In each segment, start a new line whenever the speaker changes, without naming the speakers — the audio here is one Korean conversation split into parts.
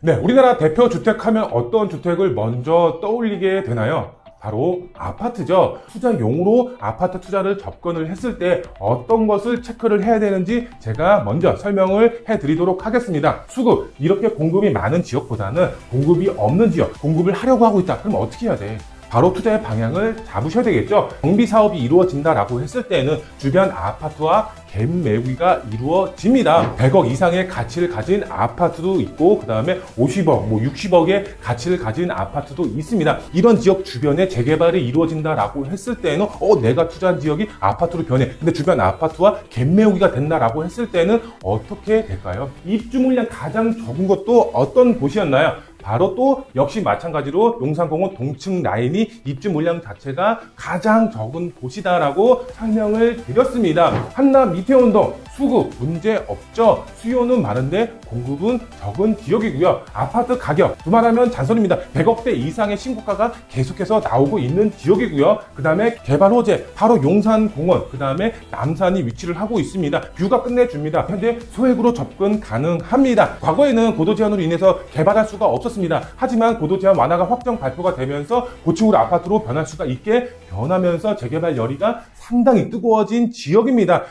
네, 우리나라 대표 주택 하면 어떤 주택을 먼저 떠올리게 되나요? 바로 아파트죠. 투자용으로 아파트 투자를 접근을 했을 때 어떤 것을 체크를 해야 되는지 제가 먼저 설명을 해드리도록 하겠습니다. 수급, 이렇게 공급이 많은 지역보다는 공급이 없는 지역, 공급을 하려고 하고 있다. 그럼 어떻게 해야 돼? 바로 투자의 방향을 잡으셔야 되겠죠. 정비 사업이 이루어진다라고 했을 때는 주변 아파트와 갭 매기가 이루어집니다. 100억 이상의 가치를 가진 아파트도 있고, 그 다음에 50억, 60억의 가치를 가진 아파트도 있습니다. 이런 지역 주변에 재개발이 이루어진다라고 했을 때는 내가 투자한 지역이 아파트로 변해. 근데 주변 아파트와 갭 매기가 된다라고 했을 때는 어떻게 될까요? 입주 물량 가장 적은 것도 어떤 곳이었나요? 바로 또 역시 마찬가지로 용산공원 동층 라인이 입주 물량 자체가 가장 적은 곳이다라고 설명을 드렸습니다. 한남 이태원동 수급 문제 없죠. 수요는 많은데 공급은 적은 지역이고요. 아파트 가격 두말하면 잔소리입니다. 100억대 이상의 신고가가 계속해서 나오고 있는 지역이고요. 그 다음에 개발 호재 바로 용산공원, 그 다음에 남산이 위치를 하고 있습니다. 뷰가 끝내줍니다. 현재 소액으로 접근 가능합니다. 과거에는 고도 제한으로 인해서 개발할 수가 없었습니다. 하지만 고도 제한 완화가 확정 발표가 되면서 고층으로 아파트로 변할 수가 있게 변하면서 재개발 열기가 상당히 뜨거워진 지역입니다.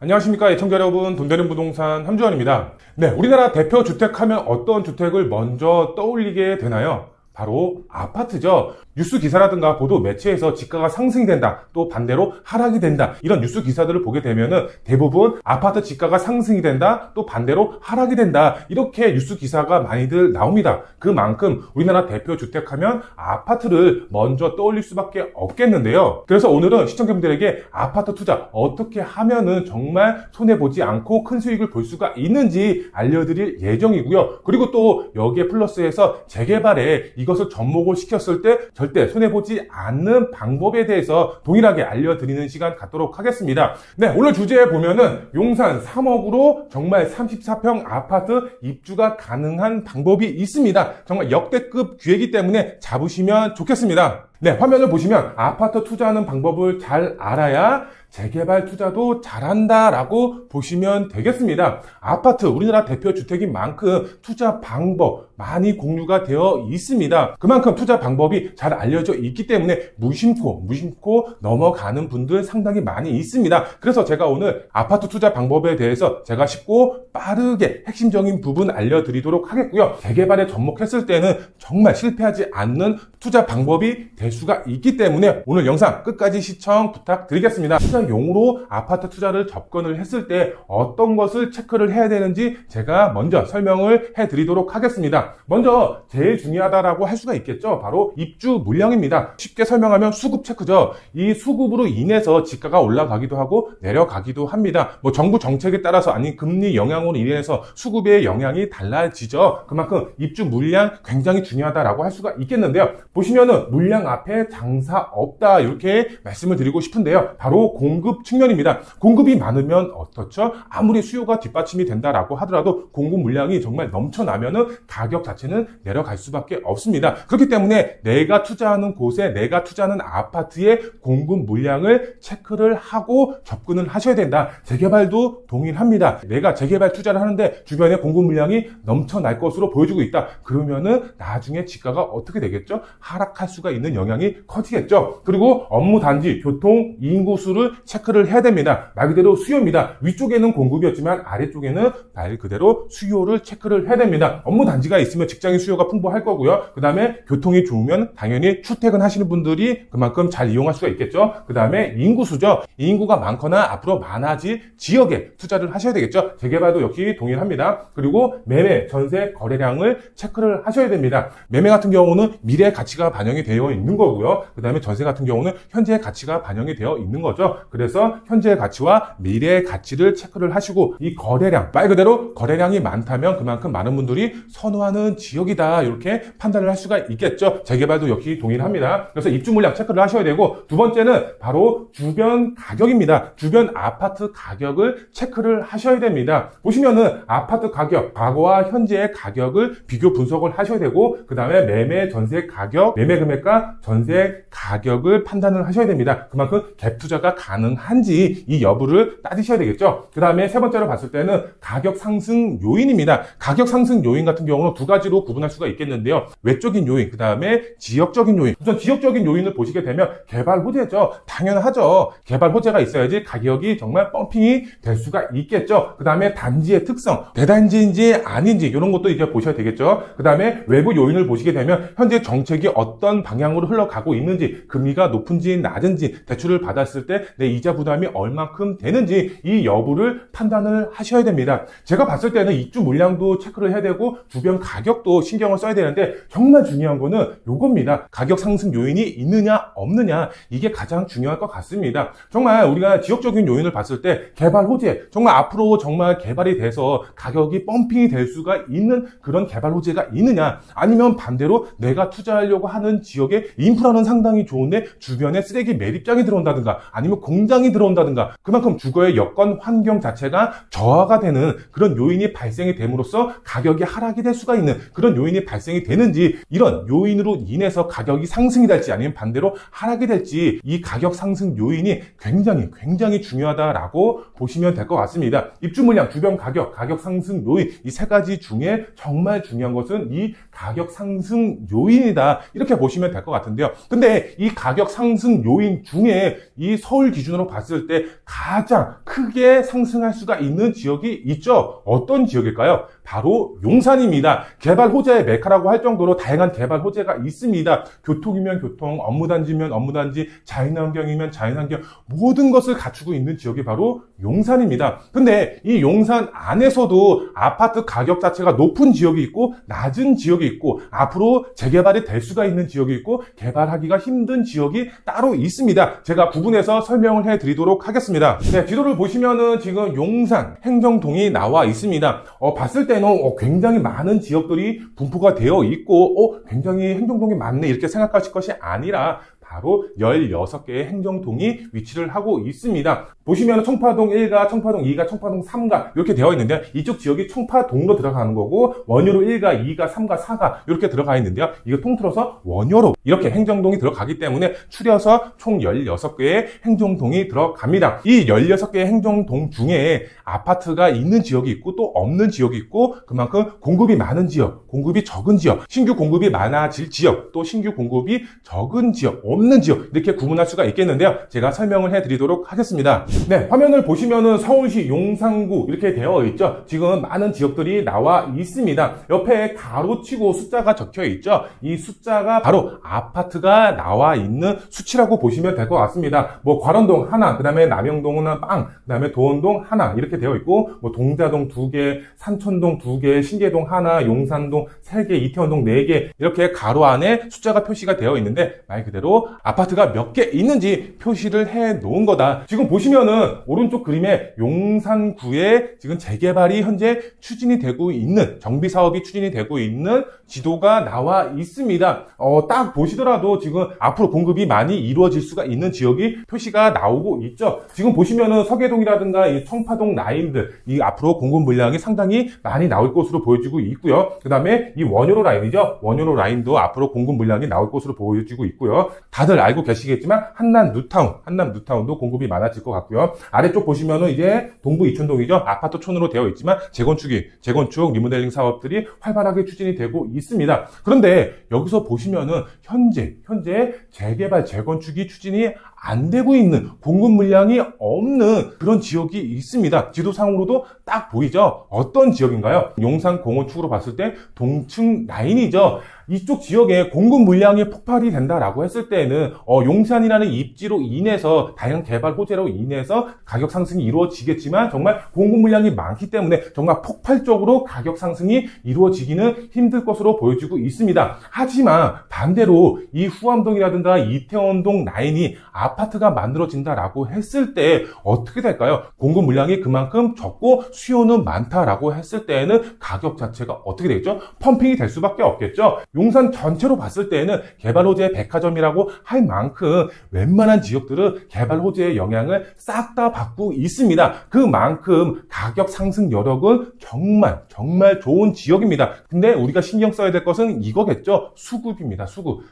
안녕하십니까 애청자 여러분, 돈되는 부동산 함주환입니다. 네, 우리나라 대표 주택 하면 어떤 주택을 먼저 떠올리게 되나요? 바로 아파트죠. 뉴스 기사라든가 보도 매체에서 지가가 상승이 된다, 또 반대로 하락이 된다, 이런 뉴스 기사들을 보게 되면은 대부분 아파트 지가가 상승이 된다, 또 반대로 하락이 된다, 이렇게 뉴스 기사가 많이들 나옵니다. 그만큼 우리나라 대표 주택하면 아파트를 먼저 떠올릴 수밖에 없겠는데요. 그래서 오늘은 시청자분들에게 아파트 투자 어떻게 하면은 정말 손해보지 않고 큰 수익을 볼 수가 있는지 알려드릴 예정이고요. 그리고 또 여기에 플러스해서 재개발에 이것을 접목을 시켰을 때 절대 손해보지 않는 방법에 대해서 동일하게 알려드리는 시간 갖도록 하겠습니다. 네, 오늘 주제에 보면은 용산 3억으로 정말 34평 아파트 입주가 가능한 방법이 있습니다. 정말 역대급 기회이기 때문에 잡으시면 좋겠습니다. 네, 화면을 보시면 아파트 투자하는 방법을 잘 알아야 재개발 투자도 잘한다라고 보시면 되겠습니다. 아파트, 우리나라 대표 주택인 만큼 투자 방법 많이 공유가 되어 있습니다. 그만큼 투자 방법이 잘 알려져 있기 때문에 무심코 넘어가는 분들 상당히 많이 있습니다. 그래서 제가 오늘 아파트 투자 방법에 대해서 제가 쉽고 빠르게 핵심적인 부분 알려드리도록 하겠고요. 재개발에 접목했을 때는 정말 실패하지 않는 투자 방법이 될 수가 있기 때문에 오늘 영상 끝까지 시청 부탁드리겠습니다. 투자용으로 아파트 투자를 접근을 했을 때 어떤 것을 체크를 해야 되는지 제가 먼저 설명을 해드리도록 하겠습니다. 먼저 제일 중요하다라고 할 수가 있겠죠. 바로 입주 물량입니다. 쉽게 설명하면 수급 체크죠. 이 수급으로 인해서 지가가 올라가기도 하고 내려가기도 합니다. 정부 정책에 따라서 아닌 금리 영향으로 인해서 수급의 영향이 달라지죠. 그만큼 입주 물량 굉장히 중요하다라고 할 수가 있겠는데요. 보시면은 물량 앞에 장사 없다, 이렇게 말씀을 드리고 싶은데요. 바로 공급 측면입니다. 공급이 많으면 어떻죠? 아무리 수요가 뒷받침이 된다라고 하더라도 공급 물량이 정말 넘쳐나면은 가격 자체는 내려갈 수밖에 없습니다. 그렇기 때문에 내가 투자하는 곳에, 내가 투자하는 아파트의 공급 물량을 체크를 하고 접근을 하셔야 된다. 재개발도 동일합니다. 내가 재개발 투자를 하는데 주변에 공급 물량이 넘쳐날 것으로 보여지고 있다. 그러면은 나중에 지가가 어떻게 되겠죠? 하락할 수가 있는 영향이 커지겠죠. 그리고 업무 단지, 교통, 인구 수를 체크를 해야 됩니다. 말 그대로 수요입니다. 위쪽에는 공급이었지만 아래쪽에는 말 그대로 수요를 체크를 해야 됩니다. 업무 단지가 있으면 직장인 수요가 풍부할 거고요. 그 다음에 교통이 좋으면 당연히 출퇴근하시는 분들이 그만큼 잘 이용할 수가 있겠죠. 그 다음에 인구수죠. 인구가 많거나 앞으로 많아질 지역에 투자를 하셔야 되겠죠. 재개발도 역시 동일합니다. 그리고 매매, 전세, 거래량을 체크를 하셔야 됩니다. 매매 같은 경우는 미래 가치가 반영이 되어 있는 거고요. 그 다음에 전세 같은 경우는 현재의 가치가 반영이 되어 있는 거죠. 그래서 현재의 가치와 미래의 가치를 체크를 하시고, 이 거래량, 말 그대로 거래량이 많다면 그만큼 많은 분들이 선호하는 지역이다, 이렇게 판단을 할 수가 있겠죠. 재개발도 역시 동일합니다. 그래서 입주 물량 체크를 하셔야 되고, 두 번째는 바로 주변 가격입니다. 주변 아파트 가격을 체크를 하셔야 됩니다. 보시면은 아파트 가격, 과거와 현재의 가격을 비교 분석을 하셔야 되고, 그 다음에 매매 전세 가격, 매매 금액과 전세 가격을 판단을 하셔야 됩니다. 그만큼 갭 투자가 가능한지 이 여부를 따지셔야 되겠죠. 그 다음에 세 번째로 봤을 때는 가격 상승 요인입니다. 가격 상승 요인 같은 경우는 두 가지로 구분할 수가 있겠는데요. 외적인 요인, 그 다음에 지역적인 요인. 우선 지역적인 요인을 보시게 되면 개발 호재죠. 당연하죠. 개발 호재가 있어야지 가격이 정말 펌핑이 될 수가 있겠죠. 그 다음에 단지의 특성, 대단지인지 아닌지 이런 것도 이제 보셔야 되겠죠. 그 다음에 외부 요인을 보시게 되면 현재 정책이 어떤 방향으로 흘러가고 있는지, 금리가 높은지 낮은지, 대출을 받았을 때 내 이자 부담이 얼만큼 되는지 이 여부를 판단을 하셔야 됩니다. 제가 봤을 때는 입주 물량도 체크를 해야 되고 주변 가격도 신경을 써야 되는데 정말 중요한 거는 요겁니다. 가격 상승 요인이 있느냐 없느냐, 이게 가장 중요할 것 같습니다. 정말 우리가 지역적인 요인을 봤을 때 개발 호재, 정말 앞으로 정말 개발이 돼서 가격이 펌핑이 될 수가 있는 그런 개발 호재가 있느냐, 아니면 반대로 내가 투자하려고 하는 지역의 인프라는 상당히 좋은데 주변에 쓰레기 매립장이 들어온다든가 아니면 공장이 들어온다든가 그만큼 주거의 여건 환경 자체가 저하가 되는 그런 요인이 발생이 됨으로써 가격이 하락이 될 수가 있는 그런 요인이 발생이 되는지, 이런 요인으로 인해서 가격이 상승이 될지 아니면 반대로 하락이 될지 이 가격 상승 요인이 굉장히 중요하다라고 보시면 될 것 같습니다. 입주 물량, 주변 가격, 가격 상승 요인, 이 세 가지 중에 정말 중요한 것은 이 가격 상승 요인이다, 이렇게 보시면 될 것 같은데요. 근데 이 가격 상승 요인 중에 이 서울 기준으로 봤을 때 가장 크게 상승할 수가 있는 지역이 있죠. 어떤 지역일까요? 바로 용산입니다. 개발 호재의 메카라고 할 정도로 다양한 개발 호재가 있습니다. 교통이면 교통, 업무단지면 업무단지, 자연환경이면 자연환경, 모든 것을 갖추고 있는 지역이 바로 용산입니다. 근데 이 용산 안에서도 아파트 가격 자체가 높은 지역이 있고 낮은 지역이 있고 앞으로 재개발이 될 수가 있는 지역이 있고 개발하기가 힘든 지역이 따로 있습니다. 제가 구분해서 설명을 해드리도록 하겠습니다. 네, 지도를 보시면은 지금 용산 행정동이 나와 있습니다. 봤을 때는 굉장히 많은 지역들이 분포가 되어 있고 굉장히 행정동이 많네 이렇게 생각하실 것이 아니라 바로 16개의 행정동이 위치를 하고 있습니다. 보시면 청파동 1가, 청파동 2가, 청파동 3가 이렇게 되어 있는데요. 이쪽 지역이 청파동으로 들어가는 거고 원효로 1가, 2가, 3가, 4가 이렇게 들어가 있는데요. 이거 통틀어서 원효로 이렇게 행정동이 들어가기 때문에 추려서 총 16개의 행정동이 들어갑니다. 이 16개의 행정동 중에 아파트가 있는 지역이 있고 또 없는 지역이 있고 그만큼 공급이 많은 지역, 공급이 적은 지역, 신규 공급이 많아질 지역, 또 신규 공급이 적은 지역, 없는 지역 이렇게 구분할 수가 있겠는데요. 제가 설명을 해드리도록 하겠습니다. 네, 화면을 보시면은 서울시 용산구 이렇게 되어 있죠. 지금 많은 지역들이 나와 있습니다. 옆에 가로치고 숫자가 적혀 있죠. 이 숫자가 바로 아파트가 나와 있는 수치라고 보시면 될 것 같습니다. 뭐 관원동 하나, 그 다음에 남영동은 빵, 그 다음에 도원동 하나 이렇게 되어 있고 뭐 동자동 2개, 산천동 2개, 신계동 하나, 용산동 3개, 이태원동 4개 이렇게 가로 안에 숫자가 표시가 되어 있는데 말 그대로 아파트가 몇 개 있는지 표시를 해 놓은 거다. 지금 보시면은 오른쪽 그림에 용산구에 지금 재개발이 현재 추진이 되고 있는 정비 사업이 추진이 되고 있는 지도가 나와 있습니다. 딱 보시더라도 지금 앞으로 공급이 많이 이루어질 수가 있는 지역이 표시가 나오고 있죠. 지금 보시면은 서계동이라든가 이 청파동 라인들 이 앞으로 공급 물량이 상당히 많이 나올 것으로 보여지고 있고요. 그 다음에 이 원효로 라인이죠. 원효로 라인도 앞으로 공급 물량이 나올 것으로 보여지고 있고요. 다들 알고 계시겠지만 한남 뉴타운도 공급이 많아질 것 같고요. 아래쪽 보시면은 이제 동부 이촌동이죠. 아파트촌으로 되어 있지만 재건축 리모델링 사업들이 활발하게 추진이 되고 있습니다. 그런데 여기서 보시면은 현재 재개발 재건축이 추진이 안 되고 있는, 공급 물량이 없는 그런 지역이 있습니다. 지도상으로도 딱 보이죠? 어떤 지역인가요? 용산공원 축으로 봤을 때 동층 라인이죠. 이쪽 지역에 공급 물량이 폭발이 된다라고 했을 때는 용산이라는 입지로 인해서 다양한 개발 호재로 인해서 가격 상승이 이루어지겠지만 정말 공급 물량이 많기 때문에 정말 폭발적으로 가격 상승이 이루어지기는 힘들 것으로 보여지고 있습니다. 하지만 반대로 이 후암동이라든가 이태원동 라인이 아파트가 만들어진다라고 했을 때 어떻게 될까요? 공급 물량이 그만큼 적고 수요는 많다라고 했을 때에는 가격 자체가 어떻게 되겠죠? 펌핑이 될 수밖에 없겠죠. 용산 전체로 봤을 때에는 개발 호재의 백화점이라고 할 만큼 웬만한 지역들은 개발 호재의 영향을 싹 다 받고 있습니다. 그만큼 가격 상승 여력은 정말 좋은 지역입니다. 근데 우리가 신경 써야 될 것은 이거겠죠. 수급입니다.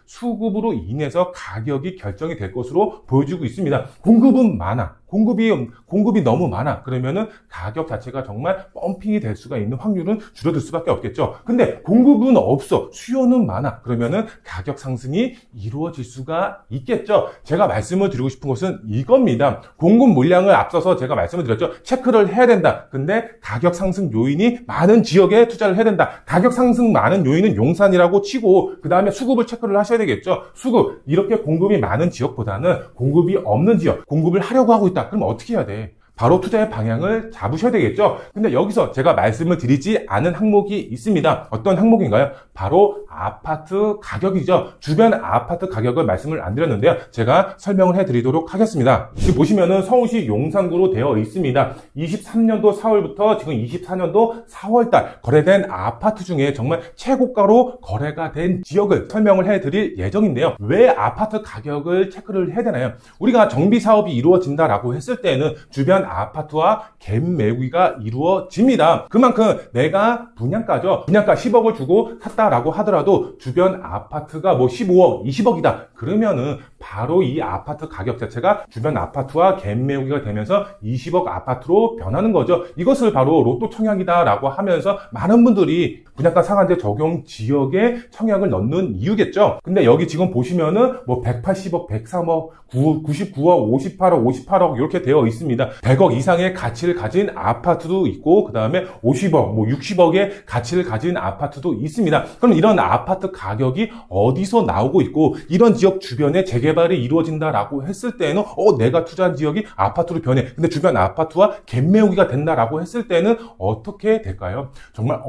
수급으로 인해서 가격이 결정이 될 것으로 보여지고 있습니다. 공급은 많아. 공급이 너무 많아. 그러면은 가격 자체가 정말 펌핑이 될 수가 있는 확률은 줄어들 수밖에 없겠죠. 근데 공급은 없어. 수요는 많아. 그러면은 가격 상승이 이루어질 수가 있겠죠. 제가 말씀을 드리고 싶은 것은 이겁니다. 공급 물량을 앞서서 제가 말씀을 드렸죠. 체크를 해야 된다. 근데 가격 상승 요인이 많은 지역에 투자를 해야 된다. 가격 상승 많은 요인은 용산이라고 치고 그 다음에 수급을 체크를 하셔야 되겠죠. 수급. 이렇게 공급이 많은 지역보다는 공급이 없는 지역. 공급을 하려고 하고 있다. 그럼 어떻게 해야 돼? 바로 투자의 방향을 잡으셔야 되겠죠. 근데 여기서 제가 말씀을 드리지 않은 항목이 있습니다. 어떤 항목인가요? 바로 아파트 가격이죠. 주변 아파트 가격을 말씀을 안 드렸는데요. 제가 설명을 해드리도록 하겠습니다. 지금 보시면은 서울시 용산구로 되어 있습니다. 23년도 4월부터 지금 24년도 4월달 거래된 아파트 중에 정말 최고가로 거래가 된 지역을 설명을 해드릴 예정인데요. 왜 아파트 가격을 체크를 해야 되나요? 우리가 정비 사업이 이루어진다라고 했을 때는 주변 아파트와 갭 매기가 이루어집니다. 그만큼 내가 분양가죠. 분양가 10억을 주고 샀다라고 하더라도 주변 아파트가 뭐 15억, 20억이다. 그러면은 바로 이 아파트 가격 자체가 주변 아파트와 갭 매기가 되면서 20억 아파트로 변하는 거죠. 이것을 바로 로또 청약이다라고 하면서 많은 분들이 분양가 상한제 적용 지역에 청약을 넣는 이유겠죠. 근데 여기 지금 보시면은 뭐 180억, 103억, 99억, 58억 이렇게 되어 있습니다. 100억 이상의 가치를 가진 아파트도 있고 그 다음에 50억, 뭐 60억의 가치를 가진 아파트도 있습니다. 그럼 이런 아파트 가격이 어디서 나오고 있고 이런 지역 주변에 재개발이 이루어진다라고 했을 때는 내가 투자한 지역이 아파트로 변해. 근데 주변 아파트와 갭 메우기가 된다라고 했을 때는 어떻게 될까요? 정말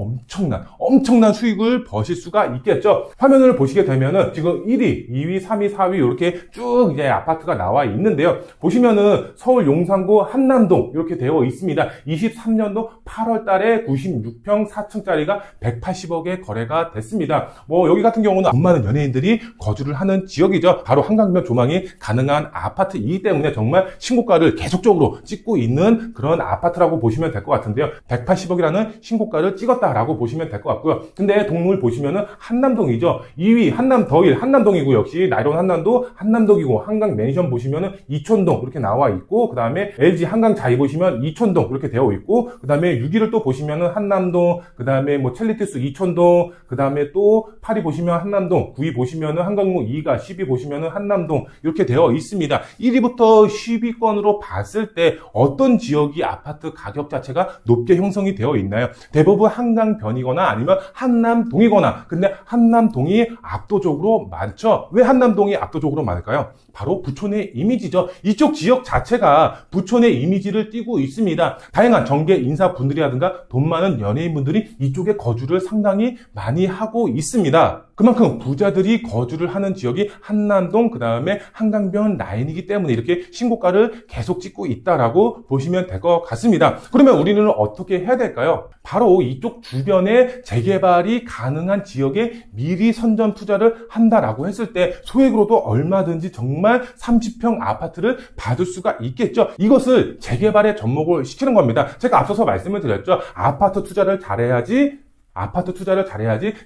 엄청난 수익을 버실 수가 있겠죠. 화면을 보시게 되면은 지금 1위, 2위, 3위, 4위 이렇게 쭉 이제 아파트가 나와 있는데요. 보시면은 서울 용산구 한남동 이렇게 되어 있습니다. 23년도 8월 달에 96평 4층짜리가 180억에 거래가 됐습니다. 뭐 여기 같은 경우는 돈 많은 연예인들이 거주를 하는 지역이죠. 바로 한강변 조망이 가능한 아파트이기 때문에 정말 신고가를 계속적으로 찍고 있는 그런 아파트라고 보시면 될 것 같은데요. 180억이라는 신고가를 찍었다라고 보시면 될 것 같고요. 근데 동물 보시면은 한남동이죠. 2위 한남더일 한남동이고 역시 나이론 한남도 한남동이고 한강 맨션 보시면은 이촌동 이렇게 나와 있고 그 다음에 LG 한강 자이 보시면 이촌동 이렇게 되어 있고 그 다음에 6위를 또 보시면은 한남동 그 다음에 뭐 첼리티스 이촌동 그 다음에 또 8위 보시면 한남동 9위 보시면은 한강로 2가 10위 보시면은 한남동 이렇게 되어 있습니다. 1위부터 10위권으로 봤을 때 어떤 지역이 아파트 가격 자체가 높게 형성이 되어 있나요? 대부분 한강변이거나 아니면 한남동이거나 근데 한남동이 압도적으로 많죠. 왜 한남동이 압도적으로 많을까요? 바로 부촌의 이미지죠. 이쪽 지역 자체가 부촌의 이미지를 띠고 있습니다. 다양한 정계 인사분들이라든가 돈 많은 연예인분들이 이쪽에 거주를 상당히 많이 하고 있습니다. 그만큼 부자들이 거주를 하는 지역이 한남동 그 다음에 한강변 라인이기 때문에 이렇게 신고가를 계속 찍고 있다라고 보시면 될 것 같습니다. 그러면 우리는 어떻게 해야 될까요? 바로 이쪽 주변에 재개발이 가능한 지역에 미리 선점 투자를 한다라고 했을 때 소액으로도 얼마든지 정말 30평 아파트를 받을 수가 있겠죠. 이것을 재개발에 접목을 시키는 겁니다. 제가 앞서서 말씀을 드렸죠. 아파트 투자를 잘해야지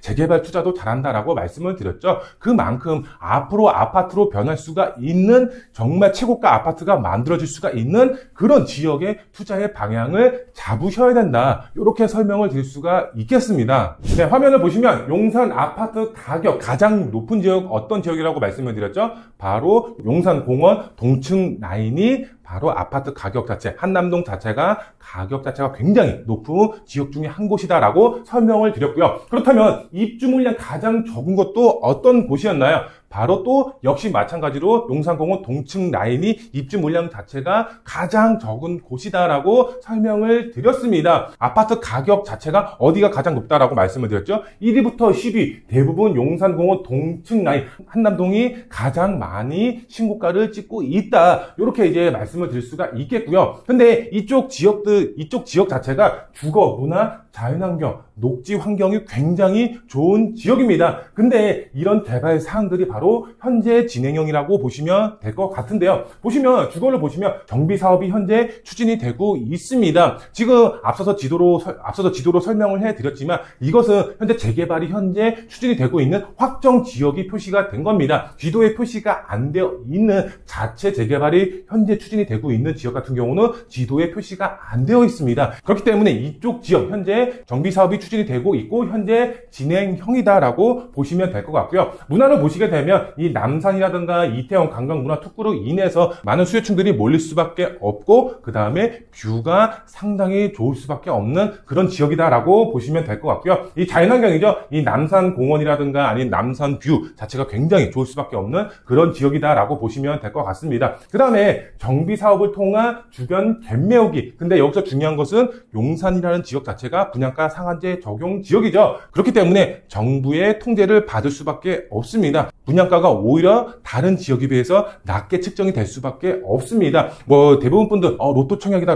재개발 투자도 잘한다라고 말씀을 드렸죠. 그만큼 앞으로 아파트로 변할 수가 있는 정말 최고가 아파트가 만들어질 수가 있는 그런 지역의 투자의 방향을 잡으셔야 된다. 이렇게 설명을 드릴 수가 있겠습니다. 네, 화면을 보시면 용산 아파트 가격 가장 높은 지역 어떤 지역이라고 말씀을 드렸죠? 바로 용산공원 동층 라인이 바로 아파트 가격 자체, 한남동 자체가 가격 자체가 굉장히 높은 지역 중에 한 곳이다라고 설명을 드렸고요. 그렇다면 입주 물량 가장 적은 것도 어떤 곳이었나요? 바로 또 역시 마찬가지로 용산공원 동층 라인이 입주 물량 자체가 가장 적은 곳이다라고 설명을 드렸습니다. 아파트 가격 자체가 어디가 가장 높다라고 말씀을 드렸죠. 1위부터 10위 대부분 용산공원 동층 라인 한남동이 가장 많이 신고가를 찍고 있다. 이렇게 이제 말씀을 드릴 수가 있겠고요. 근데 이쪽 지역 자체가 주거, 문화, 자연환경, 녹지 환경이 굉장히 좋은 지역입니다. 근데 이런 개발 사항들이 바로 현재 진행형이라고 보시면 될 것 같은데요. 보시면 주거를 보시면 정비 사업이 현재 추진이 되고 있습니다. 지금 앞서서 지도로 설명을 해드렸지만 이것은 현재 재개발이 현재 추진이 되고 있는 확정 지역이 표시가 된 겁니다. 지도에 표시가 안 되어 있는 자체 재개발이 현재 추진이 되고 있는 지역 같은 경우는 지도에 표시가 안 되어 있습니다. 그렇기 때문에 이쪽 지역 현재 정비 사업이 추진이 되고 있고 현재 진행형이다라고 보시면 될 것 같고요. 문화를 보시게 되면 이 남산이라든가 이태원 관광문화 특구로 인해서 많은 수요층들이 몰릴 수밖에 없고 그 다음에 뷰가 상당히 좋을 수밖에 없는 그런 지역이다라고 보시면 될 것 같고요. 이 자연환경이죠. 이 남산공원이라든가 아닌 남산 뷰 자체가 굉장히 좋을 수밖에 없는 그런 지역이다라고 보시면 될 것 같습니다. 그 다음에 정비 사업을 통한 주변 갭 메우기. 근데 여기서 중요한 것은 용산이라는 지역 자체가 분양가 상한제 적용 지역이죠. 그렇기 때문에 정부의 통제를 받을 수밖에 없습니다. 분양가가 오히려 다른 지역에 비해서 낮게 측정이 될 수밖에 없습니다. 뭐 대부분 분들 로또 청약이다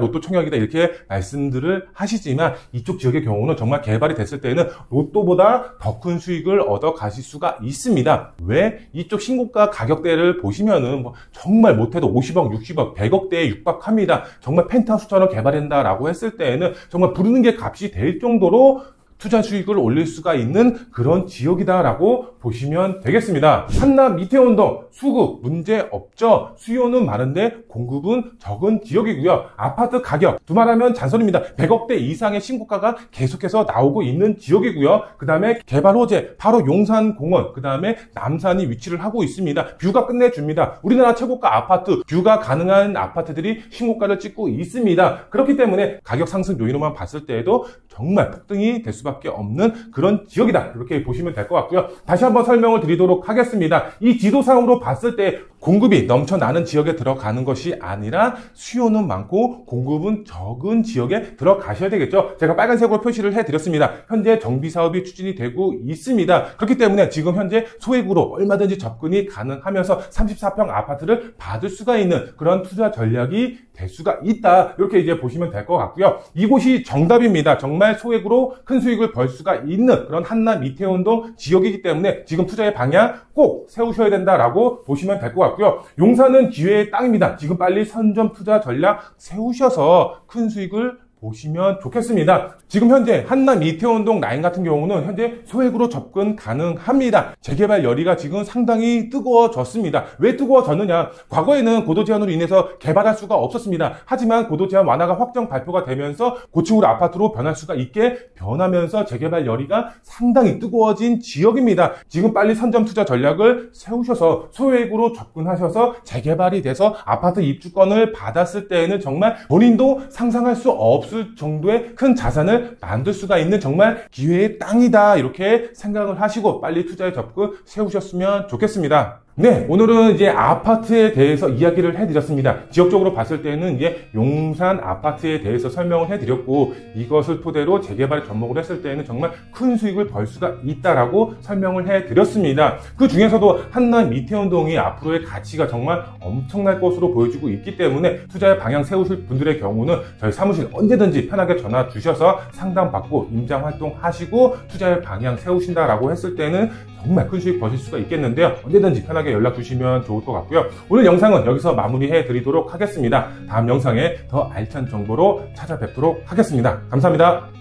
이렇게 말씀들을 하시지만 이쪽 지역의 경우는 정말 개발이 됐을 때는 로또보다 더 큰 수익을 얻어 가실 수가 있습니다. 왜? 이쪽 신고가 가격대를 보시면은 정말 못해도 50억, 60억, 100억대에 육박합니다. 정말 펜트하우스처럼 개발한다라고 했을 때에는 정말 부르는 게 값이 될 정도로 투자 수익을 올릴 수가 있는 그런 지역이다라고 보시면 되겠습니다. 한남 이태원동 수급 문제 없죠. 수요는 많은데 공급은 적은 지역이고요. 아파트 가격 두말하면 잔소리입니다. 100억대 이상의 신고가가 계속해서 나오고 있는 지역이고요. 그 다음에 개발 호재 바로 용산공원 그 다음에 남산이 위치를 하고 있습니다. 뷰가 끝내줍니다. 우리나라 최고가 아파트 뷰가 가능한 아파트들이 신고가를 찍고 있습니다. 그렇기 때문에 가격 상승 요인으로만 봤을 때에도 정말 폭등이 될 수밖에 없는 그런 지역이다. 이렇게 보시면 될 것 같고요. 다시 한번 설명을 드리도록 하겠습니다. 이 지도상으로 봤을 때 공급이 넘쳐나는 지역에 들어가는 것이 아니라 수요는 많고 공급은 적은 지역에 들어가셔야 되겠죠. 제가 빨간색으로 표시를 해드렸습니다. 현재 정비사업이 추진이 되고 있습니다. 그렇기 때문에 지금 현재 소액으로 얼마든지 접근이 가능하면서 34평 아파트를 받을 수가 있는 그런 투자 전략이 될 수가 있다. 이렇게 이제 보시면 될 것 같고요. 이곳이 정답입니다. 정말 소액으로 큰 수익을 벌 수가 있는 그런 한남 이태원동 지역이기 때문에 지금 투자의 방향 꼭 세우셔야 된다라고 보시면 될 것 같고요. 용산은 기회의 땅입니다. 지금 빨리 선점 투자 전략 세우셔서 큰 수익을 보시면 좋겠습니다. 지금 현재 한남 이태원동 라인 같은 경우는 현재 소액으로 접근 가능합니다. 재개발 열기가 지금 상당히 뜨거워졌습니다. 왜 뜨거워졌느냐? 과거에는 고도 제한으로 인해서 개발할 수가 없었습니다. 하지만 고도 제한 완화가 확정 발표가 되면서 고층으로 아파트로 변할 수가 있게 변하면서 재개발 열기가 상당히 뜨거워진 지역입니다. 지금 빨리 선점 투자 전략을 세우셔서 소액으로 접근하셔서 재개발이 돼서 아파트 입주권을 받았을 때에는 정말 본인도 상상할 수 없을 정도의 큰 자산을 만들 수가 있는 정말 기회의 땅이다. 이렇게 생각을 하시고 빨리 투자에 접근 세우셨으면 좋겠습니다. 네, 오늘은 이제 아파트에 대해서 이야기를 해드렸습니다. 지역적으로 봤을 때는 이제 용산 아파트에 대해서 설명을 해드렸고 이것을 토대로 재개발에 접목을 했을 때는 정말 큰 수익을 벌 수가 있다라고 설명을 해드렸습니다. 그 중에서도 한남 이태원동이 앞으로의 가치가 정말 엄청날 것으로 보여지고 있기 때문에 투자의 방향 세우실 분들의 경우는 저희 사무실 언제든지 편하게 전화 주셔서 상담받고 임장 활동하시고 투자의 방향 세우신다라고 했을 때는 정말 큰 수익 버실 수가 있겠는데요. 언제든지 편하게 연락 주시면 좋을 것 같고요. 오늘 영상은 여기서 마무리해 드리도록 하겠습니다. 다음 영상에 더 알찬 정보로 찾아뵙도록 하겠습니다. 감사합니다.